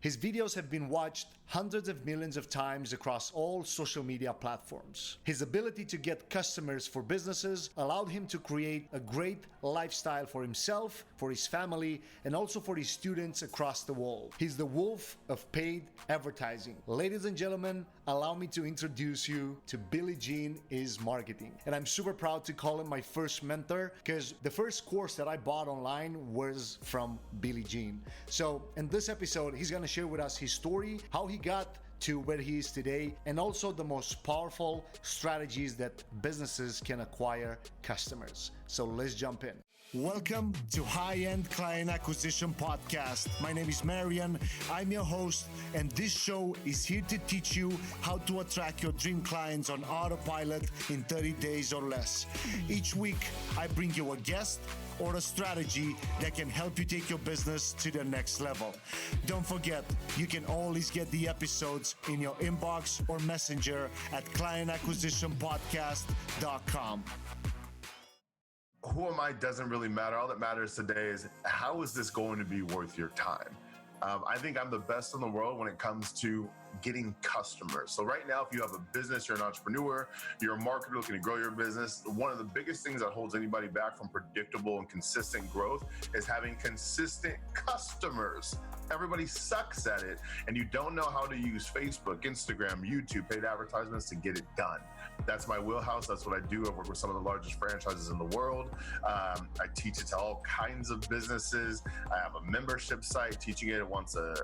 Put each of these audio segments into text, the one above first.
His videos have been watched hundreds of millions of times across all social media platforms. His ability to get customers for businesses allowed him to create a great lifestyle for himself, for his family, and also for his students across the world. He's the wolf of paid advertising. Ladies and gentlemen, allow me to introduce you to Billy Jean is Marketing. And I'm super proud to call him my first mentor because the first course that I bought online was from Billy Jean. So in this episode, he's gonna share with us his story, how he got to where he is today, and also the most powerful strategies that businesses can acquire customers. So let's jump in. Welcome to High-End Client Acquisition Podcast. My name is Marian. I'm your host, and this show is here to teach you how to attract your dream clients on autopilot in 30 days or less. Each week, I bring you a guest or a strategy that can help you take your business to the next level. Don't forget, you can always get the episodes in your inbox or messenger at clientacquisitionpodcast.com. Who am I doesn't really matter. All that matters today is how is this going to be worth your time? I think I'm the best in the world when it comes to getting customers. So right now, if you have a business, you're an entrepreneur, you're a marketer looking to grow your business, one of the biggest things that holds anybody back from predictable and consistent growth is having consistent customers. Everybody sucks at it, and you don't know how to use Facebook, Instagram, YouTube, paid advertisements to get it done. That's my wheelhouse. That's what I do. I work with some of the largest franchises in the world. I teach it to all kinds of businesses. I have a membership site teaching it once a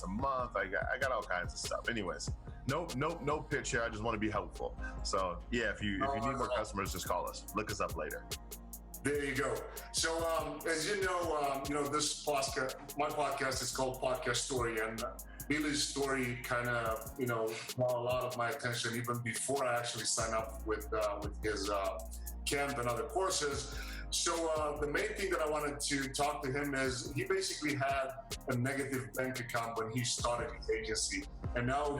month. I got all kinds of stuff. Anyways, no pitch here. I just want to be helpful. So yeah, if you need more customers, just call us. Look us up later. There you go. So as you know, this podcast, my podcast is called Podcast Story, and Billy's story kind of, brought a lot of my attention even before I actually signed up with his camp and other courses. So the main thing that I wanted to talk to him is he basically had a negative bank account when he started his agency. And now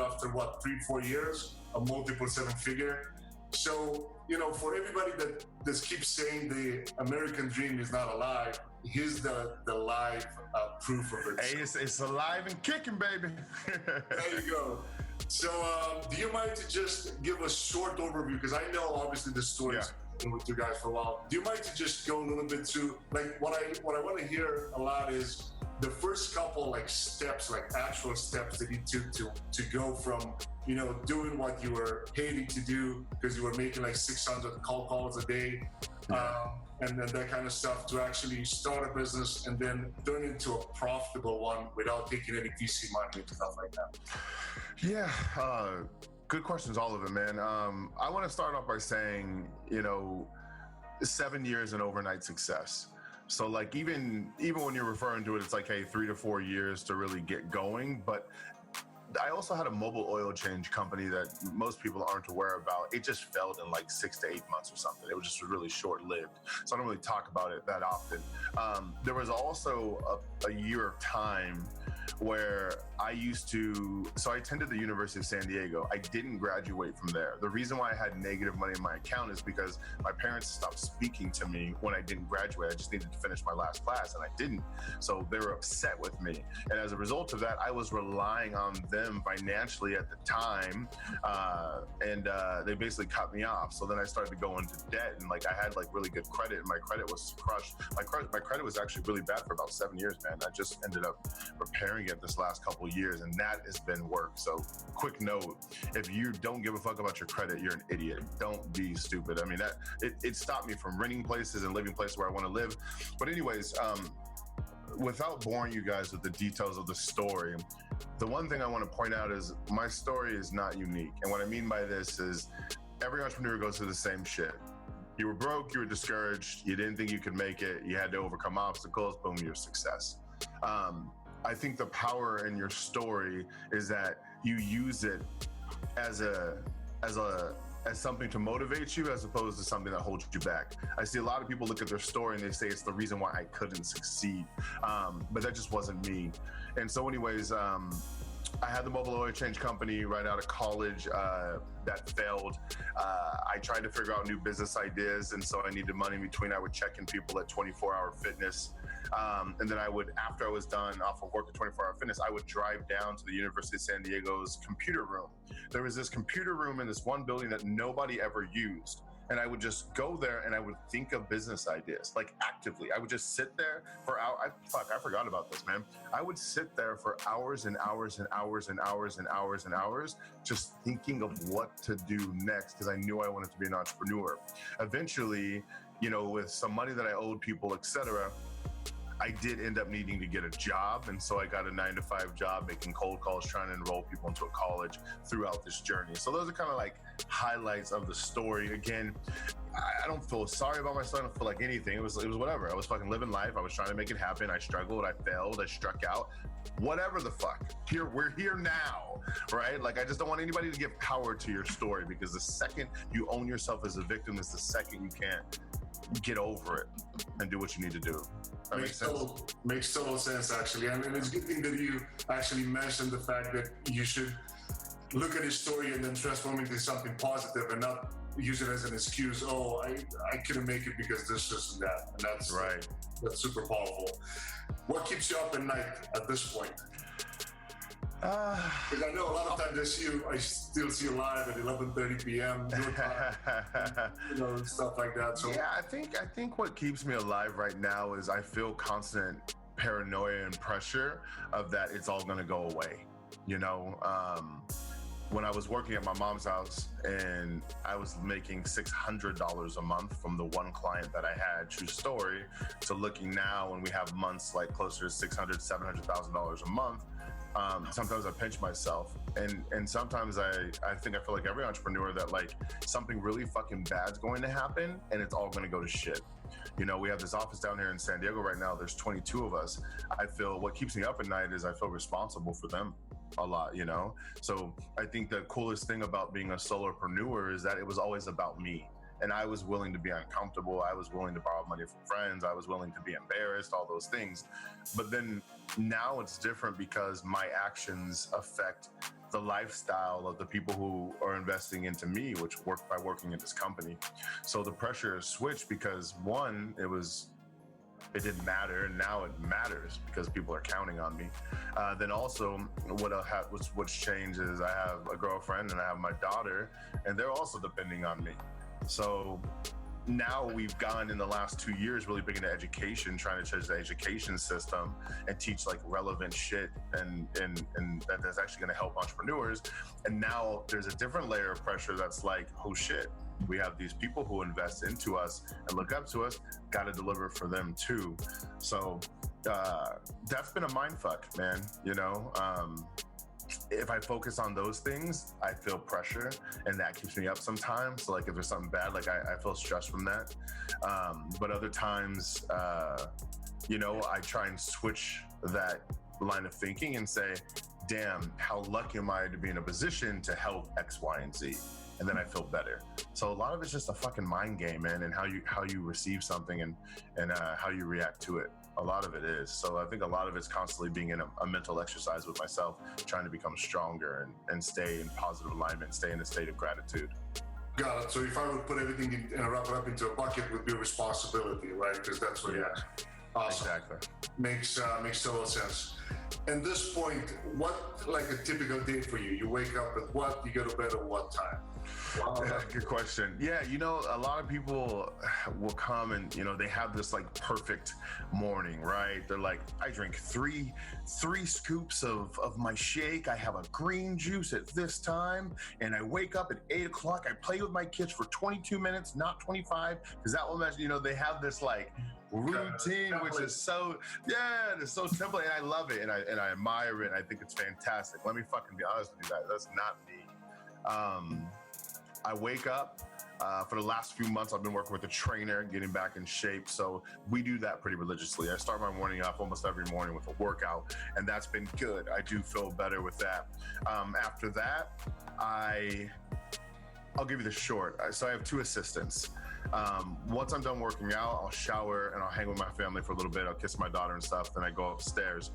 after 3-4 years, a multiple 7-figure. So, for everybody that keeps saying the American dream is not alive, here's the live proof of it. Hey, it's alive and kicking, baby. There you go. So do you mind to just give a short overview? Because I know obviously the story's been with you guys for a while. Do you mind to just go a little bit to what I want to hear a lot is the first couple steps, actual steps that you took to go from doing what you were hating to do because you were making 600 calls a day, and then that kind of stuff, to actually start a business and then turn it into a profitable one without taking any VC money and stuff like that. Yeah, good questions, all of them, man. I want to start off by saying, 7 years in overnight success. So even when you're referring to it, it's 3 to 4 years to really get going. But I also had a mobile oil change company that most people aren't aware about. It just failed in 6 to 8 months or something. It was just really short-lived. So I don't really talk about it that often. There was also a year of time where I attended the University of San Diego. I didn't graduate from there. The reason why I had negative money in my account is because my parents stopped speaking to me when I didn't graduate. I just needed to finish my last class and I didn't. So they were upset with me. And as a result of that, I was relying on them financially at the time. And they basically cut me off. So then I started to go into debt, and I had really good credit, and my credit was crushed. My credit was actually really bad for about 7 years, man. I just ended up repairing it this last couple of years, and that has been work. So quick note, if you don't give a fuck about your credit, you're an idiot. Don't be stupid. I mean, it stopped me from renting places and living places where I want to live. But anyways, without boring you guys with the details of the story, the one thing I want to point out is my story is not unique. And what I mean by this is every entrepreneur goes through the same shit. You were broke, you were discouraged, you didn't think you could make it, you had to overcome obstacles, boom, you're a success. I think the power in your story is that you use it as something to motivate you as opposed to something that holds you back. I see a lot of people look at their story and they say it's the reason why I couldn't succeed. But that just wasn't me. And so anyways, I had the mobile oil change company right out of college that failed. I tried to figure out new business ideas, and so I needed money in between. I would check in people at 24 Hour Fitness. And then I would, after I was done off of work at 24 Hour Fitness, I would drive down to the University of San Diego's computer room. There was this computer room in this one building that nobody ever used. And I would just go there and I would think of business ideas, like actively. I would just sit there for hours. I forgot about this, man. I would sit there for hours and hours and hours and hours and hours and hours, just thinking of what to do next, because I knew I wanted to be an entrepreneur. Eventually, you know, with some money that I owed people, etc., I did end up needing to get a job. And so I got a 9-to-5 job making cold calls, trying to enroll people into a college throughout this journey. So those are kind of like highlights of the story. Again, I don't feel sorry about myself. I don't feel like anything. It was whatever. I was fucking living life. I was trying to make it happen. I struggled. I failed. I struck out. Whatever the fuck. We're here now, right? Like, I just don't want anybody to give power to your story, because the second you own yourself as a victim is the second you can't get over it and do what you need to do. That makes total sense, actually. And it's a good thing that you actually mentioned the fact that you should look at his story and then transform it into something positive and not use it as an excuse. Oh, I couldn't make it because this and that. And that's right. That's super powerful. What keeps you up at night at this point? Because I know a lot of times I still see you live at 11:30 p.m. your time, you know, stuff like that. So yeah, I think what keeps me alive right now is I feel constant paranoia and pressure of that it's all gonna go away. You know, when I was working at my mom's house and I was making $600 a month from the one client that I had, true story, to looking now when we have months like closer to $600,000, $700,000 a month. Sometimes I pinch myself, and sometimes I feel like every entrepreneur that like something really fucking bad's going to happen and it's all going to go to shit. You know, we have this office down here in San Diego right now. There's 22 of us. I feel what keeps me up at night is I feel responsible for them a lot, you know? So I think the coolest thing about being a solopreneur is that it was always about me. And I was willing to be uncomfortable. I was willing to borrow money from friends. I was willing to be embarrassed, all those things. But then now it's different because my actions affect the lifestyle of the people who are investing into me, which work by working in this company. So the pressure has switched because one, it didn't matter, and now it matters because people are counting on me. Then also, what's changed is I have a girlfriend and I have my daughter, and they're also depending on me. So now we've gone in the last 2 years really big into education, trying to change the education system and teach like relevant shit and that's actually going to help entrepreneurs. And now there's a different layer of pressure that's like, oh shit, we have these people who invest into us and look up to us, got to deliver for them too. So that's been a mind fuck, man. You know, if I focus on those things, I feel pressure, and that keeps me up sometimes. So like if there's something bad, like I feel stress from that. But other times, you know, I try and switch that line of thinking and say, damn, how lucky am I to be in a position to help X, Y, and Z? And then I feel better. So a lot of it's just a fucking mind game, man, and how you receive something and how you react to it. A lot of it is. So I think a lot of it's constantly being in a mental exercise with myself, trying to become stronger and stay in positive alignment, stay in a state of gratitude. Got it. So if I would put everything and wrap it up into a bucket, would be responsibility, right? Because that's what. Yeah. Awesome. Exactly. Makes total sense. At this point, what like a typical day for you? You wake up at what? You go to bed at what time? Wow. Good question. Yeah, you know, a lot of people will come and, you know, they have this like perfect morning, right? They're like, I drink three scoops of my shake. I have a green juice at this time. And I wake up at 8 o'clock. I play with my kids for 22 minutes, not 25. Because that will measure, you know, they have this like routine, which is so, yeah, it's so simple. And I love it. And I admire it. And I think it's fantastic. Let me fucking be honest with you guys. That's not me. I wake up. For the last few months, I've been working with a trainer, getting back in shape. So we do that pretty religiously. I start my morning off almost every morning with a workout, and that's been good. I do feel better with that. After that, I'll give you the short. So I have 2 assistants. Once I'm done working out, I'll shower and I'll hang with my family for a little bit. I'll kiss my daughter and stuff. Then I go upstairs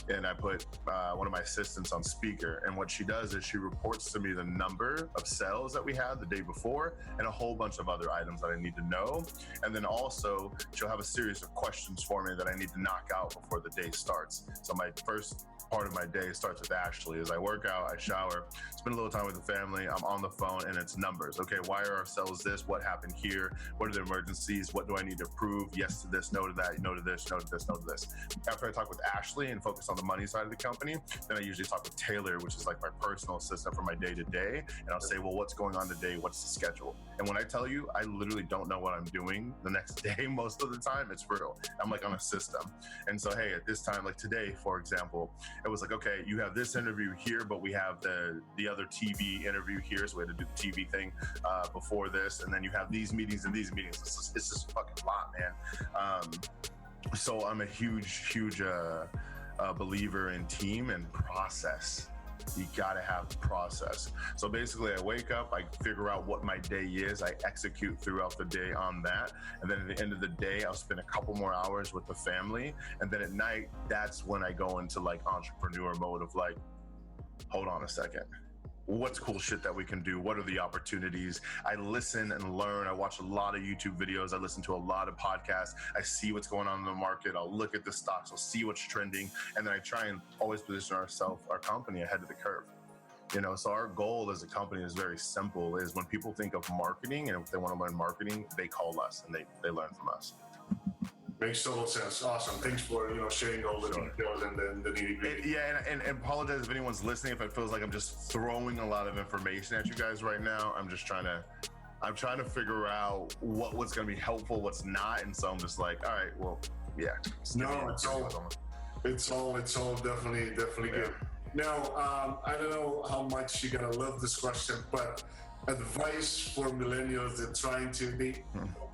and I put one of my assistants on speaker. And what she does is she reports to me the number of sales that we had the day before and a whole bunch of other items that I need to know. And then also she'll have a series of questions for me that I need to knock out before the day starts. So my first part of my day starts with Ashley. As I work out, I shower, spend a little time with the family, I'm on the phone, and it's numbers. Okay, why are our sales this? What happened here? What are the emergencies? What do I need to prove? Yes to this, no to that, no to this, no to this, no to this. After I talk with Ashley and focus on the money side of the company, then I usually talk with Taylor, which is like my personal assistant for my day-to-day, and I'll say, well, what's going on today? What's the schedule? And when I tell you, I literally don't know what I'm doing the next day most of the time. It's real. I'm like on a system. And so, hey, at this time, like today, for example, it was like, okay, you have this interview here, but we have the other TV interview here, so we had to do the TV thing before this, and then you have these meetings and these meetings. It's just a fucking lot, man. So I'm a huge believer in team and process. You gotta have process. So basically I wake up, I figure out what my day is, I execute throughout the day on that, and then at the end of the day I'll spend a couple more hours with the family, and then at night that's when I go into like entrepreneur mode of like, hold on a second, what's cool shit that we can do? What are the opportunities? I listen and learn. I watch a lot of YouTube videos. I listen to a lot of podcasts. I see what's going on in the market. I'll look at the stocks. I'll see what's trending. And then I try and always position our company ahead of the curve. You know, so our goal as a company is very simple, is when people think of marketing and if they want to learn marketing, they call us and they learn from us. Makes total sense. Awesome. Thanks for sharing all the details and the nitty-gritty. Yeah, and apologize if anyone's listening if it feels like I'm just throwing a lot of information at you guys right now. I'm trying to figure out what's going to be helpful, what's not, and so I'm just like, all right, well, yeah. No, it's all definitely good. Now, I don't know how much you're gonna love this question, but advice for millennials that trying to be,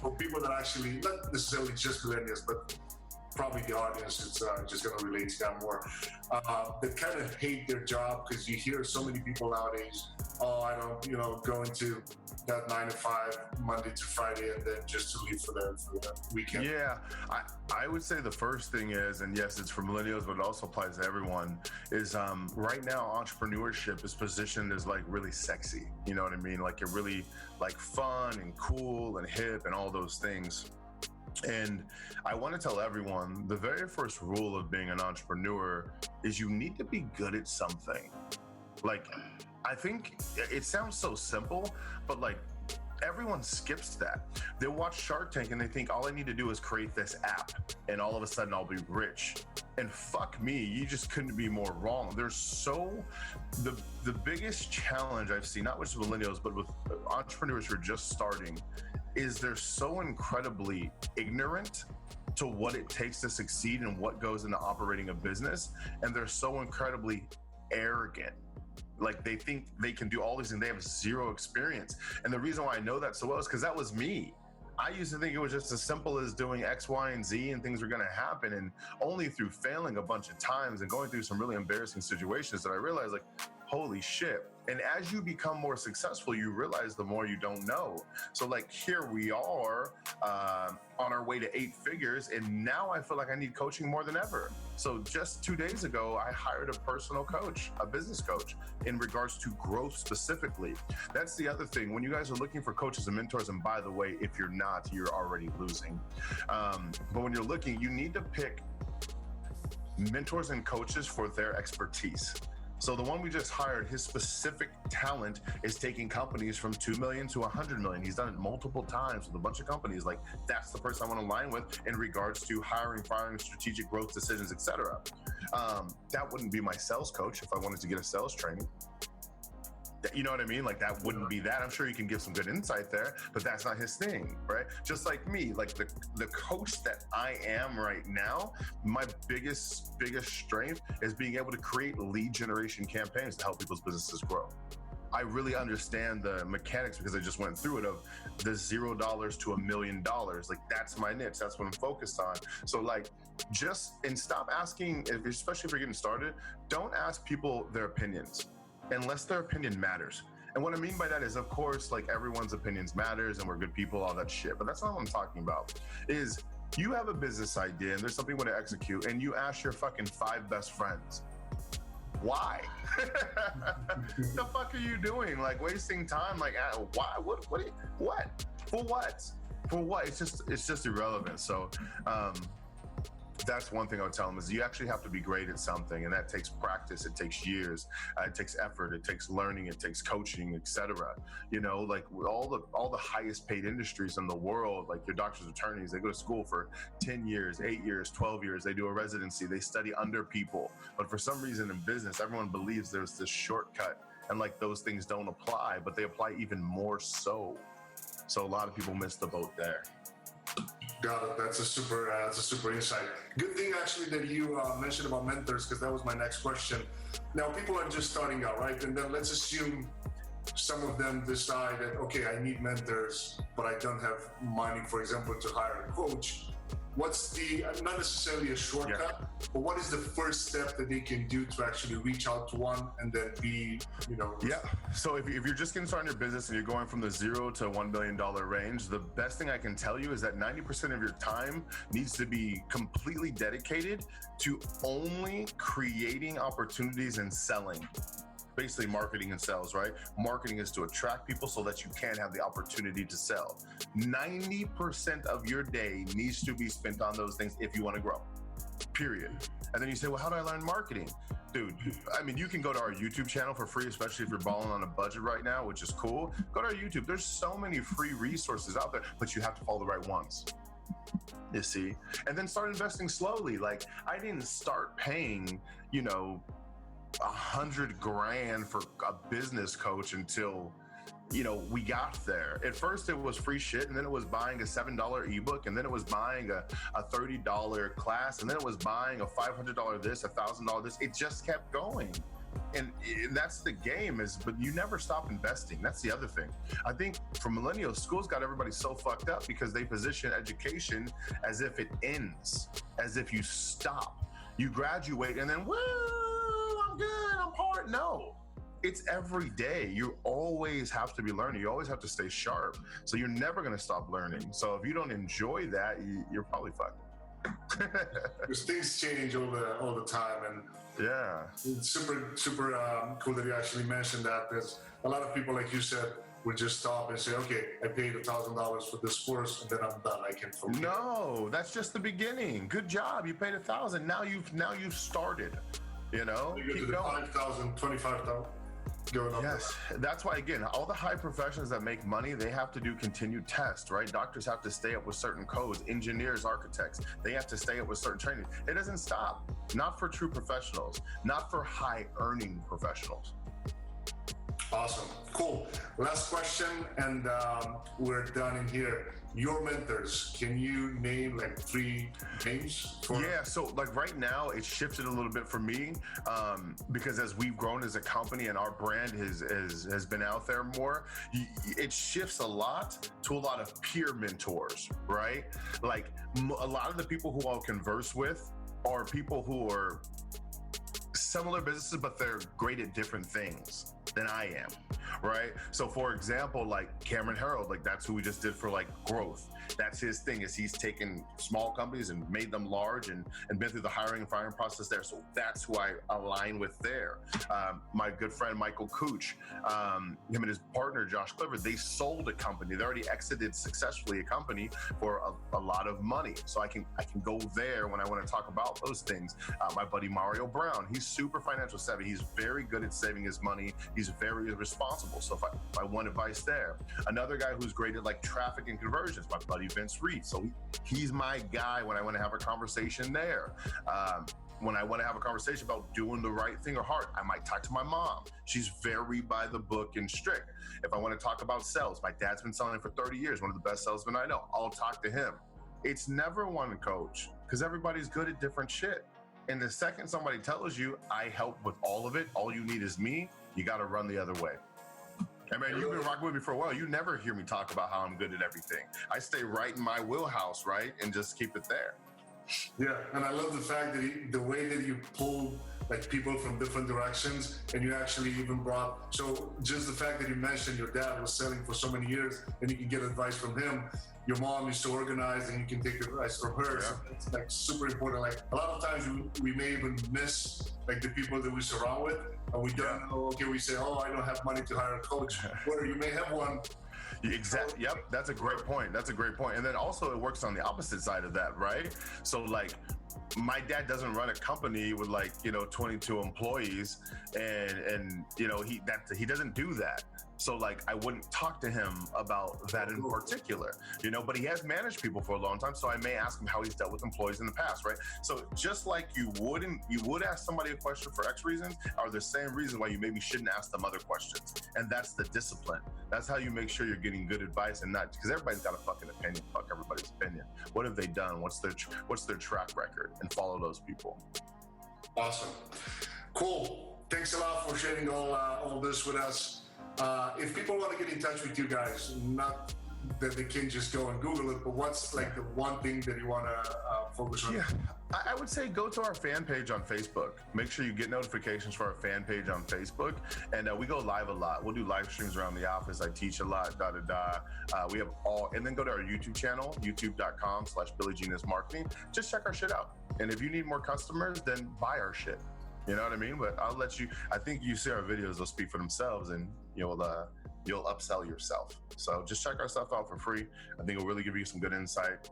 for people that actually, not necessarily just millennials, but probably the audience is just going to relate to that more, that kind of hate their job, because you hear so many people nowadays, oh, I don't, go into that 9 to 5 Monday to Friday and then just to leave for the weekend. Yeah, I would say the first thing is, and yes, it's for millennials, but it also applies to everyone, is right now entrepreneurship is positioned as like really sexy. You know what I mean? Like you're really like fun and cool and hip and all those things. And I want to tell everyone, the very first rule of being an entrepreneur is you need to be good at something. Like, I think it sounds so simple, but like everyone skips that. They watch Shark Tank and they think all I need to do is create this app and all of a sudden I'll be rich. And fuck me, you just couldn't be more wrong. The biggest challenge I've seen, not with millennials, but with entrepreneurs who are just starting, is they're so incredibly ignorant to what it takes to succeed and what goes into operating a business. And they're so incredibly arrogant. Like they think they can do all these and they have zero experience. And the reason why I know that so well is because that was me. I used to think it was just as simple as doing X, Y, and Z and things were going to happen. And only through failing a bunch of times and going through some really embarrassing situations that I realized, like, holy shit. And as you become more successful, you realize the more you don't know. So like here we are on our way to 8 figures. And now I feel like I need coaching more than ever. So just 2 days ago, I hired a personal coach, a business coach, in regards to growth specifically. That's the other thing. When you guys are looking for coaches and mentors, and by the way, if you're not, you're already losing. But when you're looking, you need to pick mentors and coaches for their expertise. So the one we just hired, his specific talent is taking companies from 2 million to 100 million. He's done it multiple times with a bunch of companies. Like, that's the person I want to align with in regards to hiring, firing, strategic growth decisions, etc. That wouldn't be my sales coach if I wanted to get a sales training. You know what I mean? Like, that wouldn't be that. I'm sure you can give some good insight there, but that's not his thing, right? Just like me, like the coach that I am right now, my biggest strength is being able to create lead generation campaigns to help people's businesses grow. I really understand the mechanics because I just went through it of the $0 to $1 million. Like, that's my niche. That's what I'm focused on. So like, and stop asking, especially if you're getting started, don't ask people their opinions unless their opinion matters. And what I mean by that is, of course, like everyone's opinions matters and we're good people, all that shit. But that's not what I'm talking about. Is you have a business idea and there's something you want to execute and you ask your fucking 5 best friends, why? The fuck are you doing? Like wasting time? Like why? What? For what? For what? It's just irrelevant. So that's one thing I would tell them is you actually have to be great at something, and that takes practice. It takes years. It takes effort. It takes learning. It takes coaching, etc. You know, like all the highest paid industries in the world, like your doctors, attorneys, they go to school for 10 years, 8 years, 12 years. They do a residency. They study under people. But for some reason in business, everyone believes there's this shortcut, and like those things don't apply, but they apply even more so. So a lot of people miss the boat there. Got it. That's a super insight. Good thing actually that you mentioned about mentors, because that was my next question. Now people are just starting out, right? And then let's assume some of them decide that, okay, I need mentors, but I don't have money, for example, to hire a coach. What's the, not necessarily a shortcut, but what is the first step that they can do to actually reach out to one and then be, you know? Yeah. So if you're just getting started in your business and you're going from the $0 to $1 billion range, the best thing I can tell you is that 90% of your time needs to be completely dedicated to only creating opportunities and selling. Basically marketing and sales, right? Marketing is to attract people so that you can have the opportunity to sell. 90% of your day needs to be spent on those things if you want to grow, period. And then you say, well, how do I learn marketing? Dude, I mean, you can go to our YouTube channel for free, especially if you're balling on a budget right now, which is cool. Go to our YouTube. There's so many free resources out there, but you have to follow the right ones. You see? And then start investing slowly. Like, I didn't start paying, you know, $100,000 for a business coach until, you know, we got there. At first it was free shit, and then it was buying a $7 ebook, and then it was buying a $30 class, and then it was buying a $500 this, a $1,000 this. It just kept going. And that's the game, but you never stop investing. That's the other thing. I think for millennials, schools got everybody so fucked up because they position education as if it ends, as if you stop. You graduate and then, woo, I'm good, I'm hard. No, it's every day. You always have to be learning. You always have to stay sharp. So you're never going to stop learning. So if you don't enjoy that, you're probably fucked. Because things change all the time, and yeah, it's super cool that you actually mentioned that, because a lot of people, like you said, would just stop and say, okay, I paid $1,000 for this course and then I'm done. I can forget. No, that's just the beginning. Good job. You paid $1,000. Now you've started. You know, you get to the 5,000, 25,000. Yes, that's why, again, all the high professions that make money, they have to do continued tests, right? Doctors have to stay up with certain codes. Engineers, architects, they have to stay up with certain training. It doesn't stop. Not for true professionals, not for high earning professionals. Awesome. Cool. Last question, and we're done in here. Your mentors, can you name like 3 names? Yeah, so like right now it's shifted a little bit for me because as we've grown as a company and our brand has been out there more, it shifts a lot to a lot of peer mentors, right? Like a lot of the people who I'll converse with are people who are similar businesses, but they're great at different things than I am, right? So for example, like Cameron Harold, like that's who we just did for like growth. That's his thing, is he's taken small companies and made them large and been through the hiring and firing process there. So that's who I align with there. My good friend, Michael Cooch, him and his partner, Josh Clifford, they sold a company. They already exited successfully a company for a lot of money. So I can go there when I want to talk about those things. My buddy, Mario Brown, he's super financial savvy. He's very good at saving his money. He's very responsible. So if I want advice there. Another guy who's great at like traffic and conversions, my buddy Vince Reed. So he's my guy when I want to have a conversation there. When I want to have a conversation about doing the right thing or hard, I might talk to my mom. She's very by the book and strict. If I want to talk about sales, my dad's been selling for 30 years, one of the best salesmen I know. I'll talk to him. It's never one coach because everybody's good at different shit. And the second somebody tells you, I help with all of it, all you need is me, you got to run the other way. I mean, you've been rocking with me for a while. You never hear me talk about how I'm good at everything. I stay right in my wheelhouse, right? And just keep it there. Yeah, and I love the fact that the way that you pull like people from different directions, and you actually even brought, so just the fact that you mentioned your dad was selling for so many years and you can get advice from him. Your mom is so organized and you can take advice from her. Yeah. So it's like super important. Like a lot of times we may even miss like the people that we surround with, and we don't know, okay, we say, oh, I don't have money to hire a coach. Or you may have one. Exactly. Yep. That's a great point. That's a great point. And then also it works on the opposite side of that, right? So like my dad doesn't run a company with 22 employees, and he doesn't do that. So like I wouldn't talk to him about that in particular, but he has managed people for a long time. So I may ask him how he's dealt with employees in the past, right? So just like you would ask somebody a question for X reasons, are the same reason why you maybe shouldn't ask them other questions. And that's the discipline. That's how you make sure you're getting good advice, and not because everybody's got a fucking opinion. Fuck everybody's opinion. What have they done? What's their track record? And follow those people. Awesome. Cool. Thanks a lot for sharing all this with us. If people want to get in touch with you guys, not that they can just go and Google it, but what's like the one thing that you want to focus on? Yeah, I would say go to our fan page on Facebook. Make sure you get notifications for our fan page on Facebook. And we go live a lot. We'll do live streams around the office. I teach a lot, we have and then go to our YouTube channel, youtube.com/BillyGeniusMarketing. Just check our shit out. And if you need more customers, then buy our shit. You know what I mean? But I'll let you, I think you see our videos, they'll speak for themselves, and you'll upsell yourself. So just check our stuff out for free. I think it'll really give you some good insight.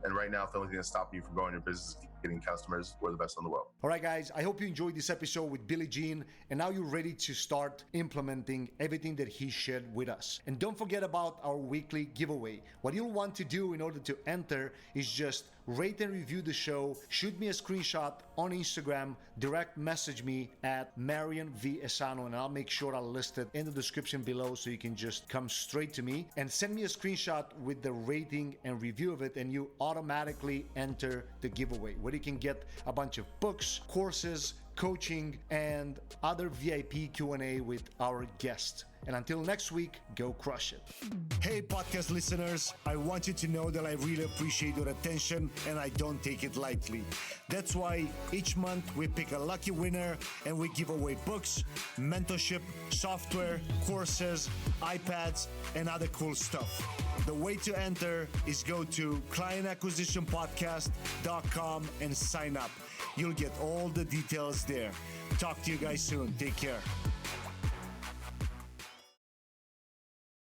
And right now, if the only thing that's stopping you from growing your business is getting customers, we're the best in the world. All right, guys, I hope you enjoyed this episode with Billy Jean, and now you're ready to start implementing everything that he shared with us. And don't forget about our weekly giveaway. What you'll want to do in order to enter is just rate and review the show, shoot me a screenshot on Instagram, direct message me at Marian V. Esanu, and I'll make sure I'll list it in the description below so you can just come straight to me, and send me a screenshot with the rating and review of it, and you automatically enter the giveaway, where you can get a bunch of books, courses, coaching, and other VIP Q&A with our guests. And until next week, go crush it. Hey, podcast listeners, I want you to know that I really appreciate your attention and I don't take it lightly. That's why each month we pick a lucky winner and we give away books, mentorship, software, courses, iPads, and other cool stuff. The way to enter is go to clientacquisitionpodcast.com and sign up. You'll get all the details there. Talk to you guys soon. Take care.